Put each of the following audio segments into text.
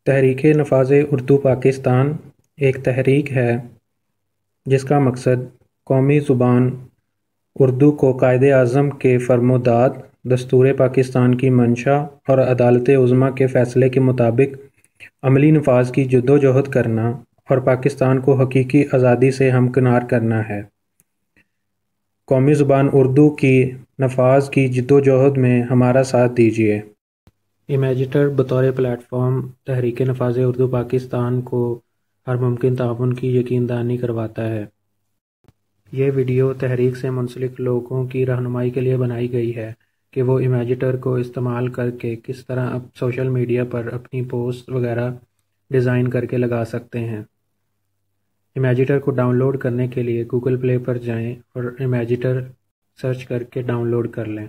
تحریک نفاذ اردو پاکستان ایک تحریک ہے جس کا مقصد قومی زبان اردو کو قائد اعظم کے فرمودات، دستور پاکستان کی منشا اور عدالت عظمیٰ کے فیصلے کے مطابق عملی نفاذ کی جدوجہد کرنا اور پاکستان کو حقیقی آزادی سے ہمکنار کرنا ہے۔ قومی زبان اردو کی نفاذ کی جدوجہد میں ہمارا ساتھ دیجیے۔ امیجیٹر بطور پلیٹ فارم تحریک نفاذ اردو پاکستان کو ہر ممکن تعاون کی یقین دہانی کرواتا ہے۔ یہ ویڈیو تحریک سے منسلک لوگوں کی رہنمائی کے لیے بنائی گئی ہے کہ وہ امیجیٹر کو استعمال کر کے کس طرح سوشل میڈیا پر اپنی پوسٹ وغیرہ ڈیزائن کر کے لگا سکتے ہیں۔ امیجیٹر کو ڈاؤن لوڈ کرنے کے لیے گوگل پلے پر جائیں اور امیجیٹر سرچ کر کے ڈاؤن لوڈ کر لیں۔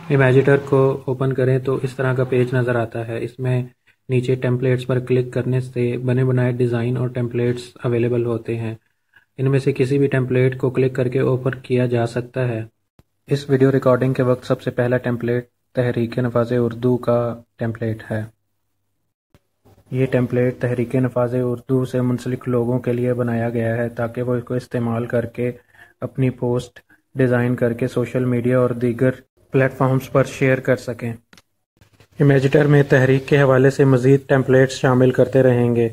امیجیٹر کو اوپن کریں تو اس طرح کا پیج نظر آتا ہے۔ اس میں نیچے ٹیمپلیٹس پر کلک کرنے سے بنے بنائے ڈیزائن اور ٹیمپلیٹس اویلیبل ہوتے ہیں۔ ان میں سے کسی بھی ٹیمپلیٹ کو کلک کر کے اوپن کیا جا سکتا ہے۔ اس ویڈیو ریکارڈنگ کے وقت سب سے پہلا ٹیمپلیٹ تحریک نفاذ اردو کا ٹیمپلیٹ ہے۔ یہ ٹیمپلیٹ تحریک نفاذ اردو سے منسلک لوگوں کے لیے بنایا گیا ہے تاکہ وہ اس کو استعمال کر کے اپنی پوسٹ ڈیزائن کر کے سوشل میڈیا اور دیگر پلیٹ فارمز پر شیئر کر سکیں۔ امیجیٹر میں تحریک کے حوالے سے مزید ٹیمپلیٹس شامل کرتے رہیں گے۔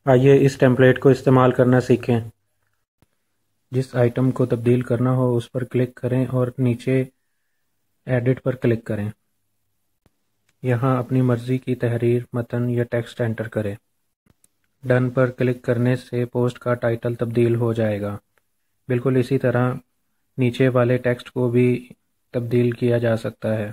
آئیے اس ٹیمپلیٹ کو استعمال کرنا سیکھیں۔ جس آئٹم کو تبدیل کرنا ہو اس پر کلک کریں اور نیچے ایڈٹ پر کلک کریں۔ یہاں اپنی مرضی کی تحریر، متن یا ٹیکسٹ انٹر کریں۔ ڈن پر کلک کرنے سے پوسٹ کا ٹائٹل تبدیل ہو جائے گا۔ بالکل اسی طرح نیچے والے ٹیکسٹ کو بھی تبدیل کیا جا سکتا ہے۔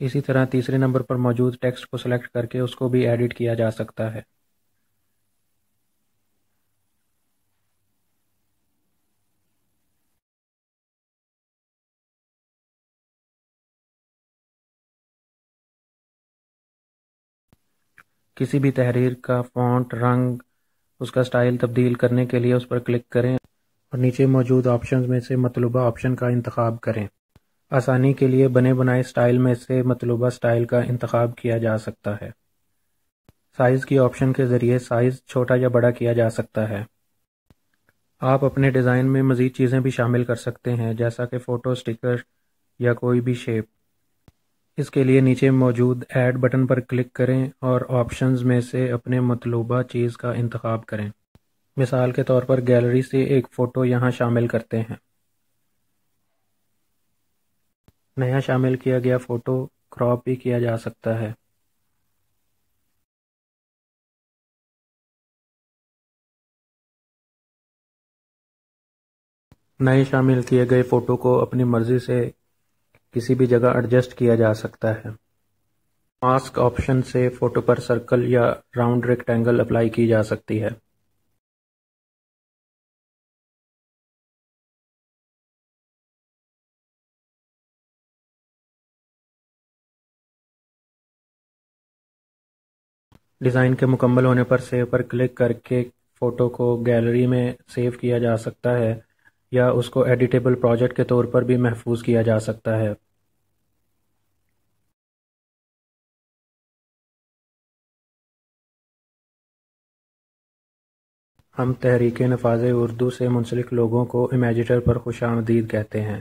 اسی طرح تیسرے نمبر پر موجود ٹیکسٹ کو سلیکٹ کر کے اس کو بھی ایڈٹ کیا جا سکتا ہے۔ کسی بھی تحریر کا فونٹ، رنگ، اس کا سٹائل تبدیل کرنے کے لیے اس پر کلک کریں اور نیچے موجود آپشنز میں سے مطلوبہ آپشن کا انتخاب کریں۔ آسانی کے لیے بنے بنائے سٹائل میں سے مطلوبہ سٹائل کا انتخاب کیا جا سکتا ہے۔ سائز کی آپشن کے ذریعے سائز چھوٹا یا بڑا کیا جا سکتا ہے۔ آپ اپنے ڈیزائن میں مزید چیزیں بھی شامل کر سکتے ہیں جیسا کہ فوٹو، سٹیکر یا کوئی بھی شیپ۔ اس کے لیے نیچے موجود ایڈ بٹن پر کلک کریں اور آپشنز میں سے اپنے مطلوبہ چیز کا انتخاب کریں۔ مثال کے طور پر گیلری سے ایک فوٹو یہاں شامل کرتے ہیں۔ نیا شامل کیا گیا فوٹو کراپ بھی کیا جا سکتا ہے۔ نئے شامل کیے گئے فوٹو کو اپنی مرضی سے کسی بھی جگہ ایڈجسٹ کیا جا سکتا ہے۔ ماسک آپشن سے فوٹو پر سرکل یا راؤنڈ ریکٹینگل اپلائی کی جا سکتی ہے۔ ڈیزائن کے مکمل ہونے پر سیو پر کلک کر کے فوٹو کو گیلری میں سیو کیا جا سکتا ہے یا اس کو ایڈیٹیبل پروجیکٹ کے طور پر بھی محفوظ کیا جا سکتا ہے۔ ہم تحریک نفاذ اردو سے منسلک لوگوں کو امیجیٹر پر خوش آمدید کہتے ہیں۔